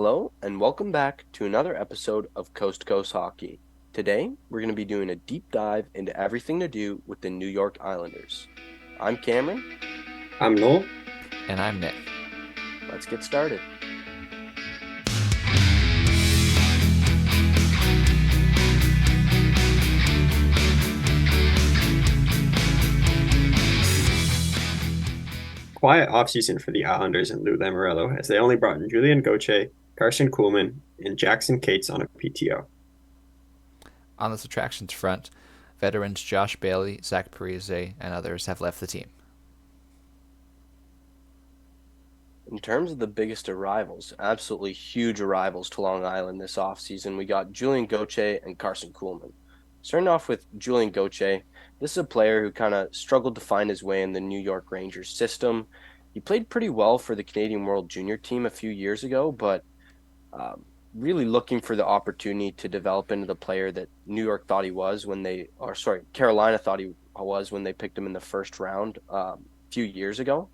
Hello, and welcome back to another episode of Coast to Coast Hockey. Today, we're going to be doing a deep dive into everything to do with the New York Islanders. I'm Cameron. I'm Noel. And I'm Nick. Let's get started. Quiet offseason for the Islanders and Lou Lamoriello as they only brought in Julian Gauthier, Carson Kuhlman, and Jackson Cates on a PTO. On the subtractions front, veterans Josh Bailey, Zach Parise, and others have left the team. In terms of the biggest arrivals, absolutely huge arrivals to Long Island this offseason, we got Julian Gauthier and Carson Kuhlman. Starting off with Julian Gauthier, this is a player who kind of struggled to find his way in the New York Rangers system. He played pretty well for the Canadian World Junior team a few years ago, but really looking for the opportunity to develop into the player that New York thought he was Carolina thought he was when they picked him in the first round a few years ago.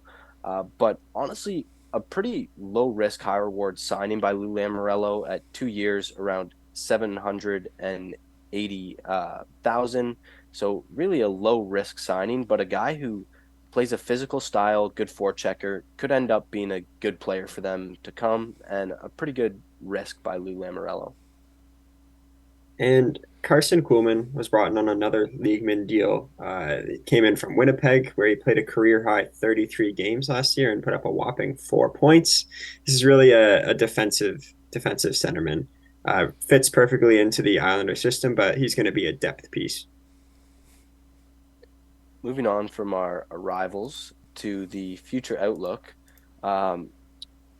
But honestly, a pretty low risk, high reward signing by Lou Lamoriello at 2 years, around 780,000. So really a low risk signing, but a guy who plays a physical style, good forechecker, could end up being a good player for them to come, and a pretty good risk by Lou Lamoriello. And Carson Kuhlman was brought in on another leagueman deal. He came in from Winnipeg, where he played a career high 33 games last year and put up a whopping 4 points. This is really a defensive centerman. Fits perfectly into the Islander system, but he's going to be a depth piece. Moving on from our arrivals to the future outlook, um,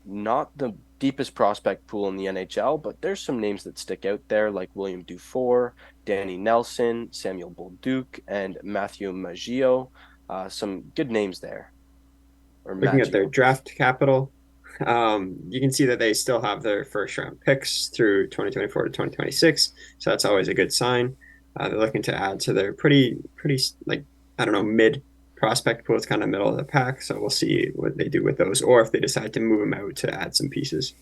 not the deepest prospect pool in the NHL, but there's some names that stick out there, like William Dufour, Danny Nelson, Samuel Bolduc, and Matthew Maggio. Some good names there. Or Looking at their Maggio. draft capital, you can see that they still have their first round picks through 2024 to 2026. So that's always a good sign. They're looking to add to their pretty like, I don't know, mid prospect pool. It's kind of middle of the pack. So we'll see what they do with those, or if they decide to move them out to add some pieces.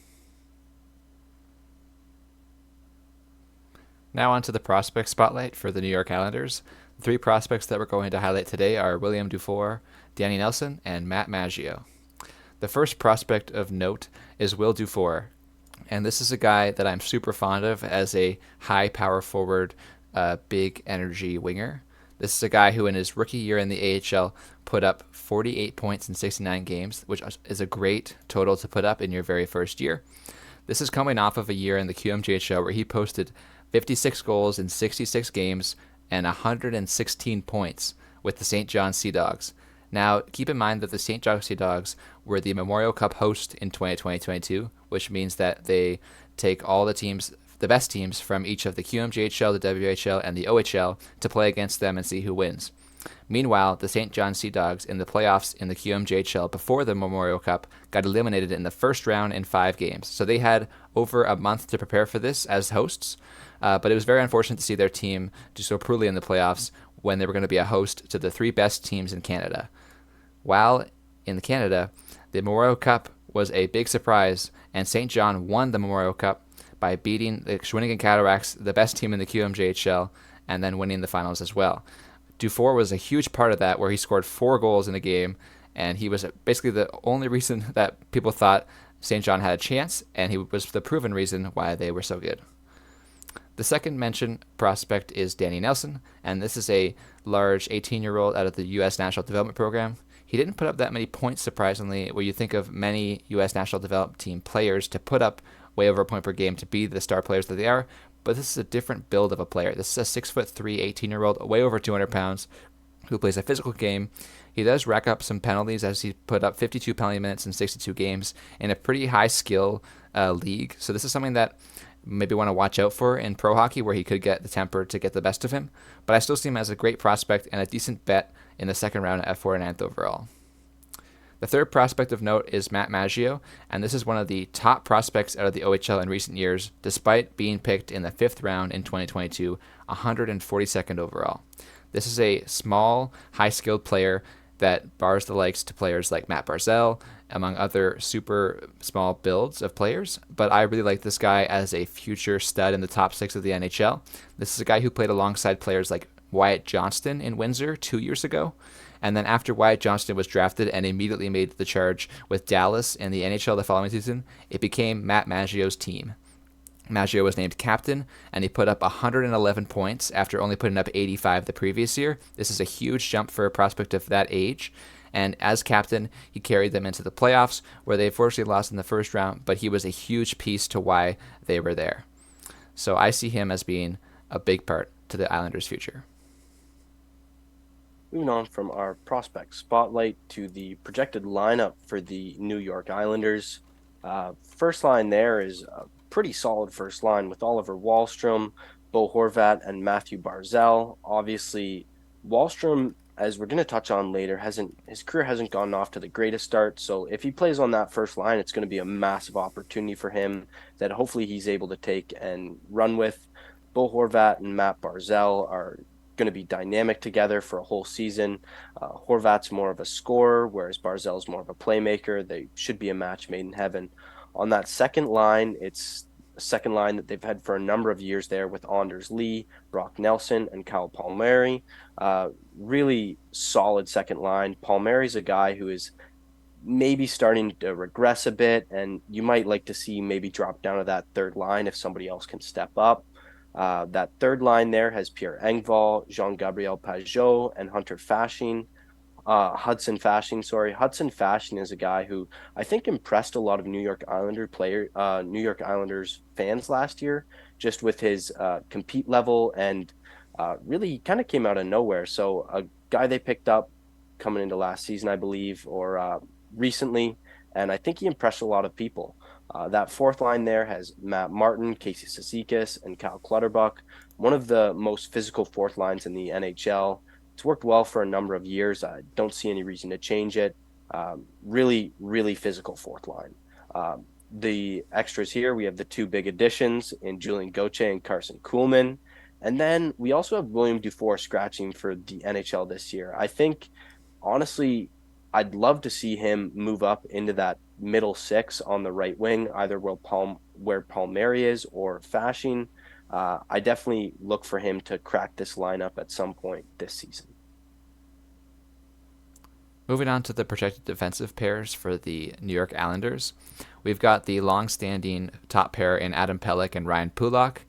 Now on to the prospect spotlight for the New York Islanders. The three prospects that we're going to highlight today are William Dufour, Danny Nelson, and Matt Maggio. The first prospect of note is Will Dufour, and this is a guy that I'm super fond of as a high power forward, big energy winger. This is a guy who in his rookie year in the AHL put up 48 points in 69 games, which is a great total to put up in your very first year. This is coming off of a year in the QMJHL where he posted 56 goals in 66 games and 116 points with the St. John Sea Dogs. Now, keep in mind that the St. John Sea Dogs were the Memorial Cup host in 2020-22, which means that they take all the best teams from each of the QMJHL, the WHL, and the OHL to play against them and see who wins. Meanwhile, the St. John Sea Dogs in the playoffs in the QMJHL before the Memorial Cup got eliminated in the first round in 5 games. So they had over a month to prepare for this as hosts, but it was very unfortunate to see their team do so poorly in the playoffs when they were going to be a host to the three best teams in Canada. While in Canada, the Memorial Cup was a big surprise, and St. John won the Memorial Cup by beating the Shawinigan Cataracts, the best team in the QMJHL, and then winning the finals as well. Dufour was a huge part of that, where he scored 4 goals in the game, and he was basically the only reason that people thought St. John had a chance, and he was the proven reason why they were so good. The second mentioned prospect is Danny Nelson, and this is a large 18-year-old out of the U.S. National Development Program. He didn't put up that many points, surprisingly, where you think of many U.S. National Development Team players to put up way over a point per game to be the star players that they are, but this is a different build of a player. This is a 6'3", 18-year-old, way over 200 pounds, who plays a physical game. He does rack up some penalties as he put up 52 penalty minutes in 62 games in a pretty high skill league. So this is something that maybe want to watch out for in pro hockey, where he could get the temper to get the best of him. But I still see him as a great prospect and a decent bet in the second round at 4/9 overall. The third prospect of note is Matt Maggio, and this is one of the top prospects out of the OHL in recent years, despite being picked in the 5th round in 2022, 142nd overall. This is a small, high-skilled player that bars the likes to players like Matt Barzal among other super small builds of players. But I really like this guy as a future stud in the top six of the NHL. This is a guy who played alongside players like Wyatt Johnston in Windsor 2 years ago. And then after Wyatt Johnston was drafted and immediately made the charge with Dallas in the NHL the following season, it became Matt Maggio's team. Maggio was named captain, and he put up 111 points after only putting up 85 the previous year. This is a huge jump for a prospect of that age. And as captain, he carried them into the playoffs, where they unfortunately lost in the first round, but he was a huge piece to why they were there. So I see him as being a big part to the Islanders' future. Moving on from our prospect spotlight to the projected lineup for the New York Islanders. First line there is a pretty solid first line with Oliver Wahlstrom, Bo Horvat, and Matthew Barzal. Obviously, Wahlstrom, as we're going to touch on later, hasn't his career hasn't gotten off to the greatest start. So if he plays on that first line, it's going to be a massive opportunity for him that hopefully he's able to take and run with. Bo Horvat and Matt Barzal are going to be dynamic together for a whole season. Horvat's more of a scorer, whereas Barzell's more of a playmaker. They should be a match made in heaven. On that second line, it's a second line that they've had for a number of years there with Anders Lee, Brock Nelson, and Kyle Palmieri. Really solid second line. Palmieri's a guy who is maybe starting to regress a bit, and you might like to see maybe drop down to that third line if somebody else can step up. That third line there has Pierre Engvall, Jean-Gabriel Pageau, and Hunter Fasching. Hudson Fasching, sorry. Hudson Fasching is a guy who I think impressed a lot of New York Islanders fans last year, just with his compete level and really kind of came out of nowhere. So a guy they picked up coming into last season, I believe, or recently, and I think he impressed a lot of people. That fourth line there has Matt Martin, Casey Cizikas, and Kyle Clutterbuck, one of the most physical fourth lines in the NHL. It's worked well for a number of years. I don't see any reason to change it. Really, really physical fourth line. The extras here, we have the two big additions in Julian Gauthier and Carson Kuhlman. And then we also have William Dufour scratching for the NHL this year. I think, honestly, I'd love to see him move up into that middle six on the right wing, either where Palmieri is or Fasching. I definitely look for him to crack this lineup at some point this season. Moving on to the projected defensive pairs for the New York Islanders, we've got the long-standing top pair in Adam Pelech and Ryan Pulock.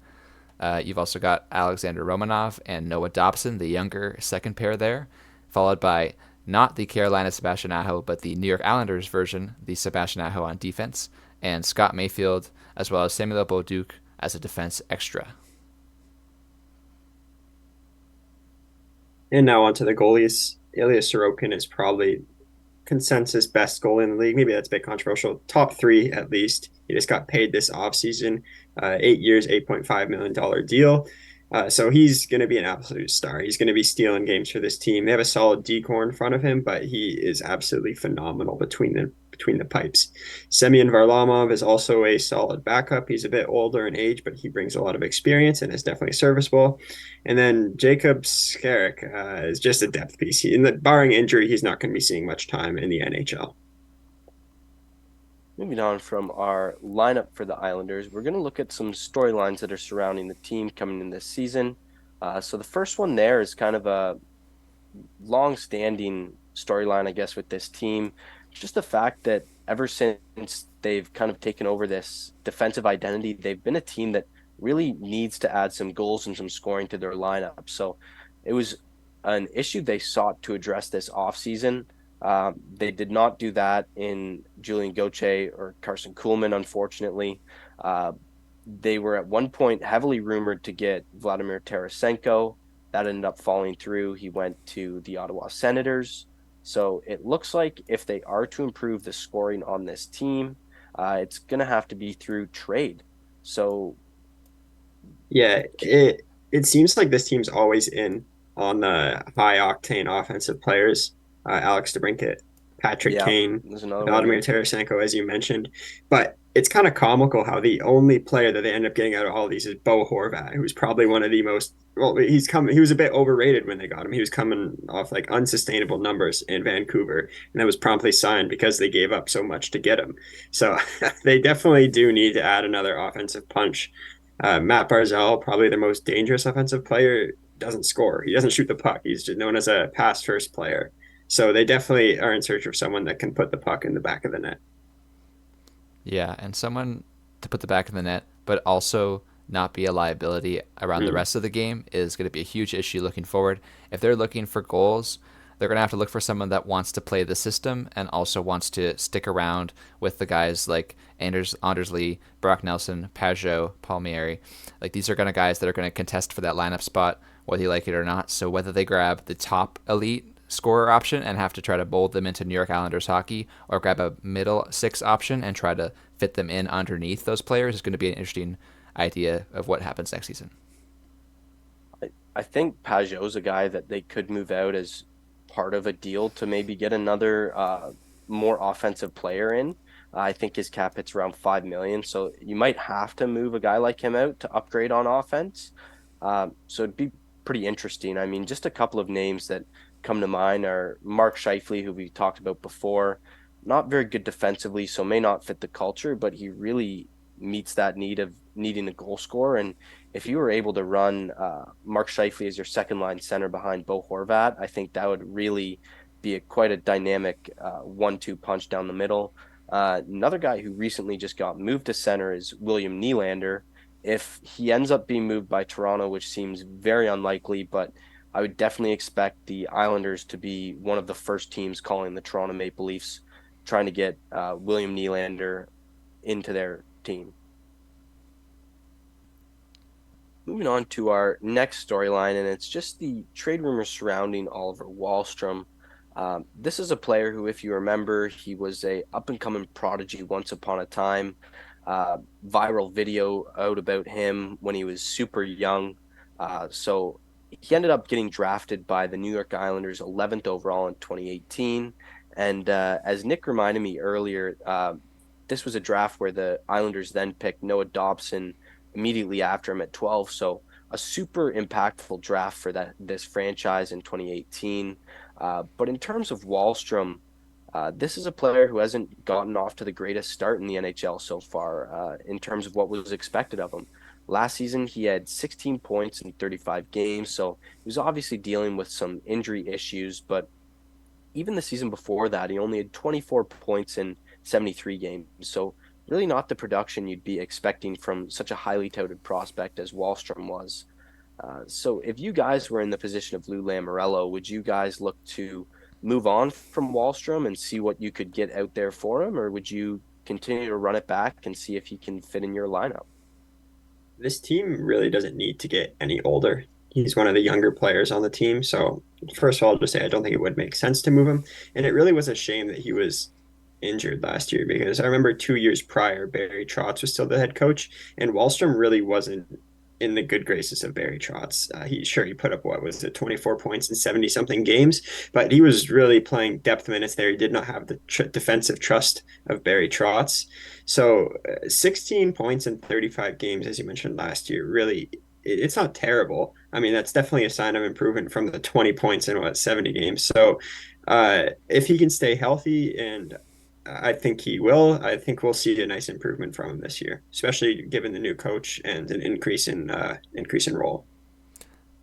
You've also got Alexander Romanov and Noah Dobson, the younger second pair there, followed by not the Carolina Sebastian Aho, but the New York Islanders version, the Sebastian Aho on defense, and Scott Mayfield, as well as Samuel Bolduc as a defense extra. And now on to the goalies. Ilya Sorokin is probably consensus best goalie in the league. Maybe that's a bit controversial. Top three, at least. He just got paid this offseason. 8 years, $8.5 million deal. So he's going to be an absolute star. He's going to be stealing games for this team. They have a solid decor in front of him, but he is absolutely phenomenal between the pipes. Semyon Varlamov is also a solid backup. He's a bit older in age, but he brings a lot of experience and is definitely serviceable. And then Jacob Skarek is just a depth piece. Barring injury, he's not going to be seeing much time in the NHL. Moving on from our lineup for the Islanders, we're going to look at some storylines that are surrounding the team coming in this season. So the first one there is kind of a long-standing storyline, I guess, with this team. Just the fact that ever since they've kind of taken over this defensive identity, they've been a team that really needs to add some goals and some scoring to their lineup. So it was an issue they sought to address this offseason. They did not do that in Julian Gauthier or Carson Kuhlman, unfortunately. They were at one point heavily rumored to get Vladimir Tarasenko. That ended up falling through. He went to the Ottawa Senators. So it looks like if they are to improve the scoring on this team, it's going to have to be through trade. So yeah, it seems like this team's always in on the high octane offensive players. Alex DeBrincat, Patrick yeah, Kane, there's another one Vladimir here. Tarasenko, as you mentioned. But it's kind of comical how the only player that they end up getting out of all of these is Bo Horvat, who's probably one of the most well, he was a bit overrated when they got him. He was coming off like unsustainable numbers in Vancouver, and that was promptly signed because they gave up so much to get him. So they definitely do need to add another offensive punch. Matt Barzal, probably the most dangerous offensive player, doesn't score. He doesn't shoot the puck. He's just known as a pass first player. So they definitely are in search of someone that can put the puck in the back of the net. Yeah, and someone to put the back of the net, but also not be a liability around the Mm. rest of the game is going to be a huge issue looking forward. If they're looking for goals, they're going to have to look for someone that wants to play the system and also wants to stick around with the guys like Anders Lee, Brock Nelson, Pajot, Palmieri. Like these are going to guys that are going to contest for that lineup spot, whether you like it or not. So whether they grab the top elite scorer option and have to try to mold them into New York Islanders hockey, or grab a middle six option and try to fit them in underneath those players is going to be an interesting idea of what happens next season. I think Pajot's a guy that they could move out as part of a deal to maybe get another more offensive player in. I think his cap hits around 5 million, so you might have to move a guy like him out to upgrade on offense. So it'd be pretty interesting. I mean, just a couple of names that come to mind are Mark Scheifele, who we talked about before. Not very good defensively, so may not fit the culture, but he really meets that need of needing a goal scorer. And if you were able to run Mark Scheifele as your second line center behind Bo Horvat, I think that would really be quite a dynamic 1-2 punch down the middle. Another guy who recently just got moved to center is William Nylander. If he ends up being moved by Toronto, which seems very unlikely, but I would definitely expect the Islanders to be one of the first teams calling the Toronto Maple Leafs, trying to get William Nylander into their team. Moving on to our next storyline, and it's just the trade rumors surrounding Oliver Wahlstrom. This is a player who, if you remember, he was a up-and-coming prodigy once upon a time. Viral video out about him when he was super young. So he ended up getting drafted by the New York Islanders 11th overall in 2018. And as Nick reminded me earlier, this was a draft where the Islanders then picked Noah Dobson immediately after him at 12. So a super impactful draft for this franchise in 2018. But in terms of Wahlstrom, this is a player who hasn't gotten off to the greatest start in the NHL so far in terms of what was expected of him. Last season, he had 16 points in 35 games, so he was obviously dealing with some injury issues. But even the season before that, he only had 24 points in 73 games. So really not the production you'd be expecting from such a highly touted prospect as Wahlstrom was. So if you guys were in the position of Lou Lamoriello, would you guys look to move on from Wahlstrom and see what you could get out there for him, or would you continue to run it back and see if he can fit in your lineup? This team really doesn't need to get any older. He's one of the younger players on the team. So, first of all, I'll just say I don't think it would make sense to move him. And it really was a shame that he was injured last year because I remember 2 years prior, Barry Trotz was still the head coach, and Wallstrom really wasn't in the good graces of Barry Trotz. He put up what was it, 24 points in 70 something games, but he was really playing depth minutes there. He did not have the defensive trust of Barry Trotz. So 16 points in 35 games, as you mentioned last year, really it's not terrible. I mean, that's definitely a sign of improvement from the 20 points in what 70 games. So if he can stay healthy, and I think he will, I think we'll see a nice improvement from him this year, especially given the new coach and an increase in role.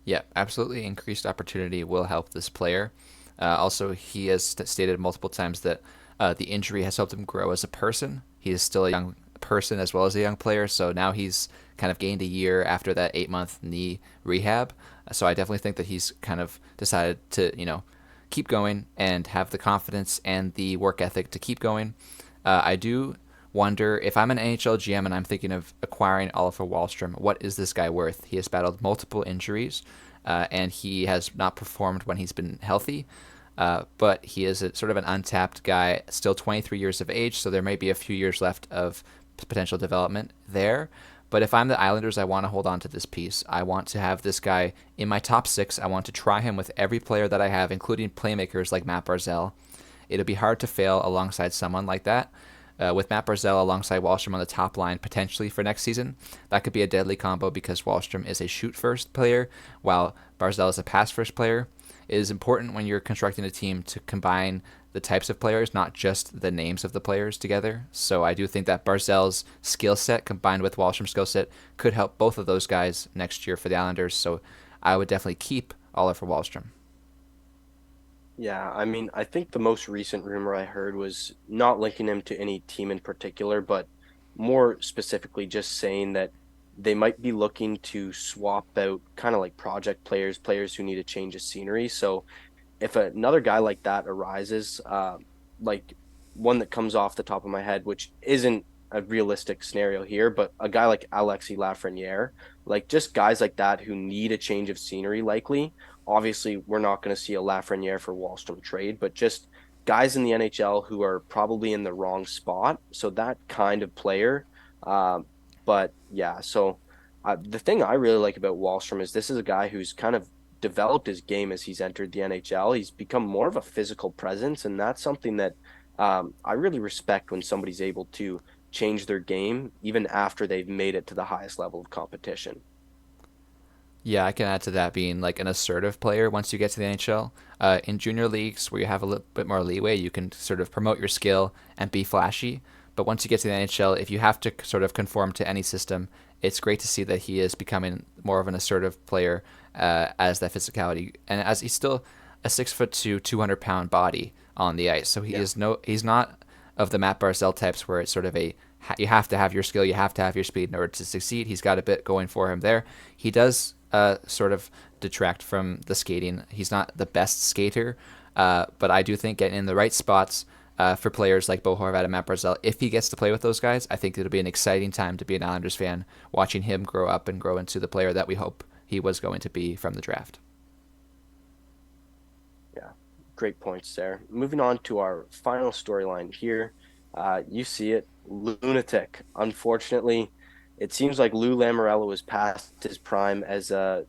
Yeah, absolutely. Increased opportunity will help this player. Also, he has stated multiple times that the injury has helped him grow as a person. He is still a young person as well as a young player, so now he's kind of gained a year after that 8 month knee rehab. So I definitely think that he's kind of decided to, keep going and have the confidence and the work ethic to keep going. I do wonder if I'm an NHL GM and I'm thinking of acquiring Oliver Wahlstrom, what is this guy worth? He has battled multiple injuries and he has not performed when he's been healthy. But he is sort of an untapped guy, still 23 years of age, so there may be a few years left of potential development there. But if I'm the Islanders, I want to hold on to this piece. I want to have this guy in my top six. I want to try him with every player that I have, including playmakers like Matt Barzal. It'll be hard to fail alongside someone like that. with Matt Barzal alongside Wahlstrom on the top line potentially for next season. That could be a deadly combo because Wahlstrom is a shoot first player while Barzal is a pass first player. It is important when you're constructing a team to combine the types of players, not just the names of the players together. So I do think that Barzal's skill set combined with Wahlstrom's skill set could help both of those guys next year for the Islanders. So I would definitely keep Oliver Wahlstrom. Yeah, I mean, I think the most recent rumor I heard was not linking him to any team in particular, but more specifically just saying that they might be looking to swap out kind of like project players, players who need a change of scenery. So if another guy like that arises, like one that comes off the top of my head, which isn't a realistic scenario here, but a guy like Alexis Lafreniere, like just guys like that who need a change of scenery, likely. Obviously, we're not going to see a Lafreniere for Wahlstrom trade, but just guys in the NHL who are probably in the wrong spot. So that kind of player. Uh, but yeah, so the thing I really like about Wahlstrom is this is a guy who's kind of developed his game as he's entered the NHL. He's become more of a physical presence, and that's something that I really respect when somebody's able to change their game even after they've made it to the highest level of competition. Yeah, I can add to that being like an assertive player once you get to the NHL. In junior leagues, where you have a little bit more leeway, you can sort of promote your skill and be flashy. But once you get to the NHL, if you have to sort of conform to any system, it's great to see that he is becoming more of an assertive player as that physicality, and as he's still a 6'2", 200-pound body on the ice. So Yeah. he's not of the Matt Barzal types where it's sort of a you have to have your skill, you have to have your speed in order to succeed. He's got a bit going for him there. He does sort of detract from the skating. He's not the best skater, but I do think getting in the right spots for players like Bo Horvat and Matt Barzal, if he gets to play with those guys, I think it'll be an exciting time to be an Islanders fan, watching him grow up and grow into the player that we hope he was going to be from the draft. Yeah, great points there. Moving on to our final storyline here. You see it, lunatic. Unfortunately, it seems like Lou Lamoriello was past his prime as a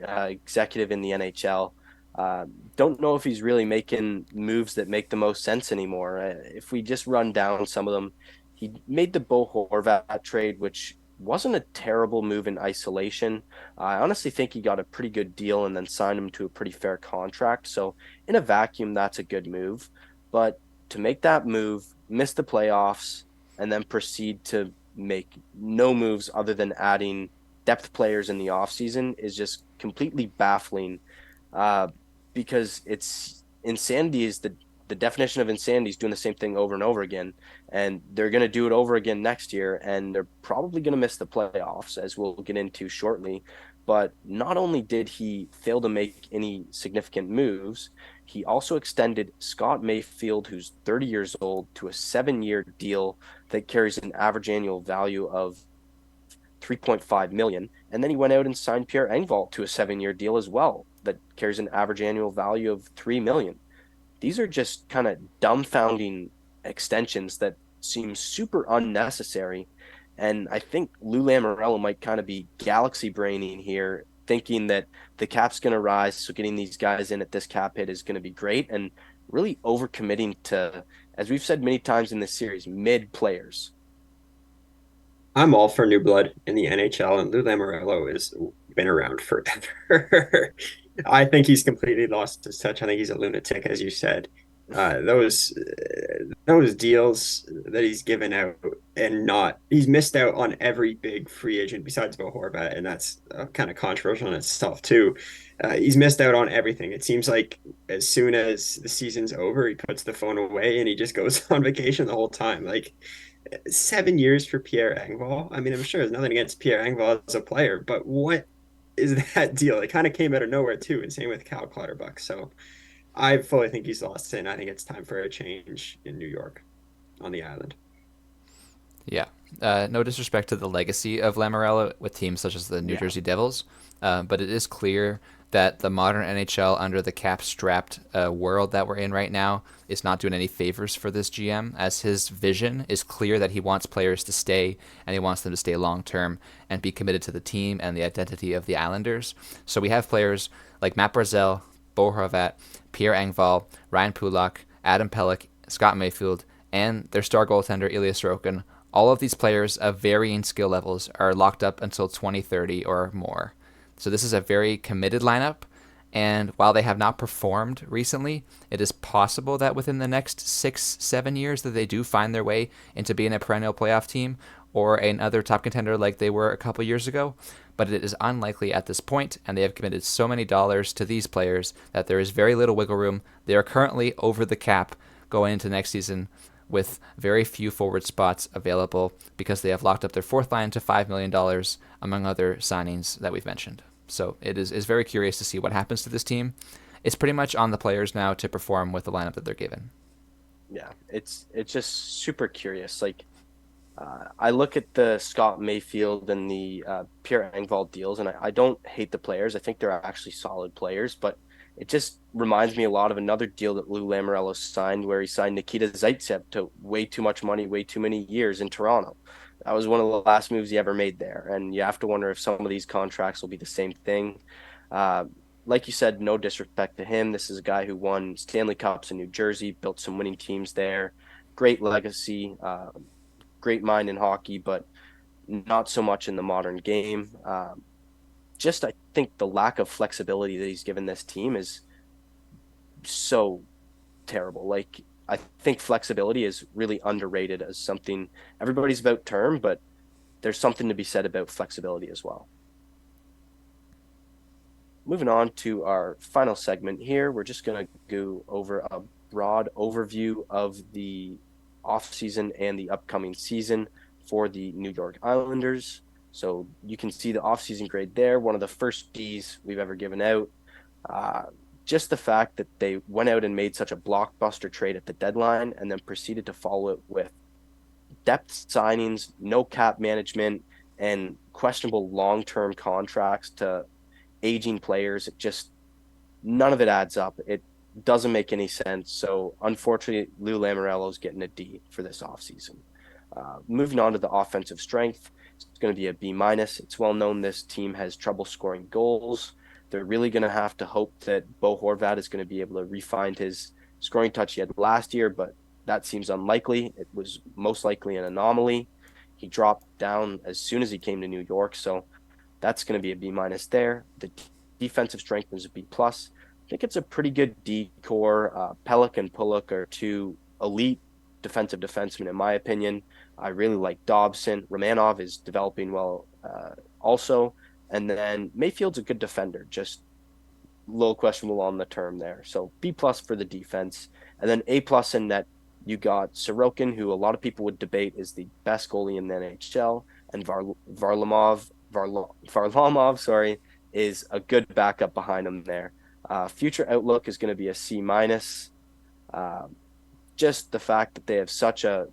executive in the NHL. Uh, don't know if he's really making moves that make the most sense anymore. If we just run down some of them, he made the Bo Horvat trade, which wasn't a terrible move in isolation. I honestly think he got a pretty good deal and then signed him to a pretty fair contract. So in a vacuum, that's a good move. But to make that move, miss the playoffs, and then proceed to make no moves other than adding depth players in the offseason is just completely baffling. Uh, because it's insanity is the definition of insanity is doing the same thing over and over again, and they're going to do it over again next year, and they're probably going to miss the playoffs, as we'll get into shortly. But not only did he fail to make any significant moves, he also extended Scott Mayfield, who's 30 years old, to a 7-year deal that carries an average annual value of 3.5 million. And then he went out and signed Pierre Engvall to a 7-year deal as well that carries an average annual value of 3 million. These are just kind of dumbfounding extensions that seem super unnecessary. And I think Lou Lamoriello might kind of be galaxy braining here, thinking that the cap's going to rise. So getting these guys in at this cap hit is going to be great, and really overcommitting to, as we've said many times in this series, mid players. I'm all for new blood in the NHL, and Lou Lamoriello has been around forever. I think he's completely lost his touch. I think he's a lunatic, as you said. Those deals that he's given out and not he's missed out on every big free agent besides Bo Horvat, and that's kind of controversial in itself too. He's missed out on everything. It seems like as soon as the season's over, he puts the phone away and he just goes on vacation the whole time. Like 7 years for Pierre Engvall. I mean, I'm sure there's nothing against Pierre Engvall as a player, but what is that deal? It kind of came out of nowhere too, and same with Cal Clutterbuck. So I fully think he's lost it, and I think it's time for a change in New York on the island. Yeah. No disrespect to the legacy of Lamoriello with teams such as the New Yeah. Jersey Devils, but it is clear that the modern NHL under the cap-strapped world that we're in right now is not doing any favors for this GM, as his vision is clear that he wants players to stay, and he wants them to stay long-term and be committed to the team and the identity of the Islanders. So we have players like Matt Barzal, Bo Horvat, Pierre Engvall, Ryan Pulak, Adam Pelech, Scott Mayfield, and their star goaltender Ilya Sorokin. All of these players of varying skill levels are locked up until 2030 or more. So this is a very committed lineup. And while they have not performed recently, it is possible that within the next 6, 7 years that they do find their way into being a perennial playoff team or another top contender like they were a couple years ago. But it is unlikely at this point, and they have committed so many dollars to these players that there is very little wiggle room. They are currently over the cap going into next season with very few forward spots available because they have locked up their fourth line to $5 million, among other signings that we've mentioned. So it is very curious to see what happens to this team. It's pretty much on the players now to perform with the lineup that they're given. Yeah, it's just super curious. Like I look at the Scott Mayfield and the Pierre Engvall deals, and I don't hate the players. I think they're actually solid players, but it just reminds me a lot of another deal that Lou Lamoriello signed, where he signed Nikita Zaitsev to way too much money, way too many years in Toronto. That was one of the last moves he ever made there, and you have to wonder if some of these contracts will be the same thing. Uh, like you said, no disrespect to him. This is a guy who won Stanley Cups in New Jersey, built some winning teams there, great legacy. Great mind in hockey, but not so much in the modern game. Just I think the lack of flexibility that he's given this team is so terrible. Like I think flexibility is really underrated as something everybody's about term, but there's something to be said about flexibility as well. Moving on to our final segment here, we're just going to go over a broad overview of the offseason and the upcoming season for the New York Islanders. So you can see the offseason grade there, one of the first Ds we've ever given out. Uh, just the fact that they went out and made such a blockbuster trade at the deadline and then proceeded to follow it with depth signings, no cap management, and questionable long-term contracts to aging players. It just none of it adds up. It doesn't make any sense. So unfortunately, Lou Lamoriello's getting a D for this offseason. Moving on to the offensive strength, it's going to be a B minus. It's well known this team has trouble scoring goals. They're really going to have to hope that Bo Horvat is going to be able to refine his scoring touch he had last year, but that seems unlikely. It was most likely an anomaly. He dropped down as soon as he came to New York, so that's going to be a B minus there. The defensive strength is a B plus. I think it's a pretty good D core. Pelech and Pullock are two elite defensive defensemen, in my opinion. I really like Dobson. Romanov is developing well also. And then Mayfield's a good defender, just a little questionable on the term there. So B plus for the defense. And then A plus in net, you got Sorokin, who a lot of people would debate is the best goalie in the NHL, and Varlamov, sorry, is a good backup behind him there. Future outlook is going to be a C minus. Uh, just the fact that they have such a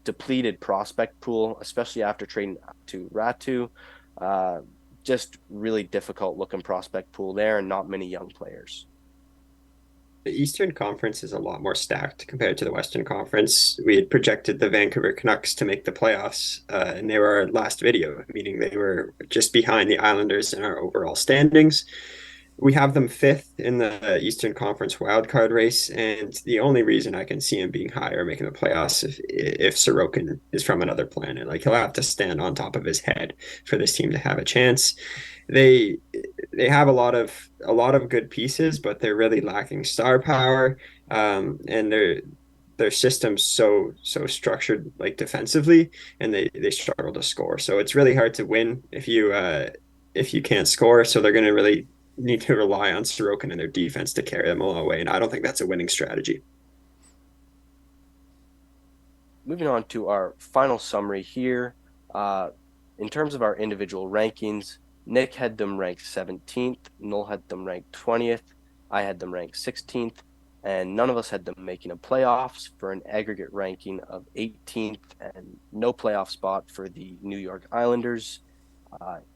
depleted prospect pool, especially after trading to Ratu. Uh, just really difficult looking prospect pool there and not many young players. The Eastern Conference is a lot more stacked compared to the Western Conference. We had projected the Vancouver Canucks to make the playoffs, and they were our last video, meaning they were just behind the Islanders in our overall standings. We have them fifth in the Eastern Conference wildcard race, and the only reason I can see him being higher, making the playoffs, if Sorokin is from another planet. Like he'll have to stand on top of his head for this team to have a chance. They they have a lot of good pieces, but they're really lacking star power, and their system's so structured like defensively, and they struggle to score. So it's really hard to win if you can't score. So they're going to really need to rely on Sorokin and their defense to carry them all away. And I don't think that's a winning strategy. Moving on to our final summary here. Uh, in terms of our individual rankings, Nick had them ranked 17th, Noel had them ranked 20th, I had them ranked 16th, and none of us had them making a playoffs for an aggregate ranking of 18th and no playoff spot for the New York Islanders.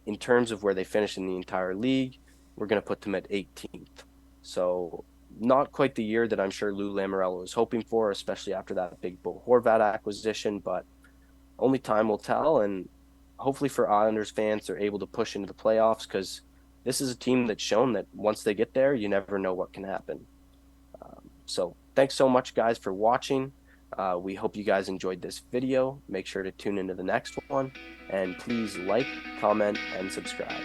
In terms of where they finished in the entire league, we're going to put them at 18th. So not quite the year that I'm sure Lou Lamoriello was hoping for, especially after that big Bo Horvat acquisition, but only time will tell. And hopefully for Islanders fans, they're able to push into the playoffs because this is a team that's shown that once they get there, you never know what can happen. So thanks so much, guys, for watching. We hope you guys enjoyed this video. Make sure to tune into the next one, and please like, comment, and subscribe.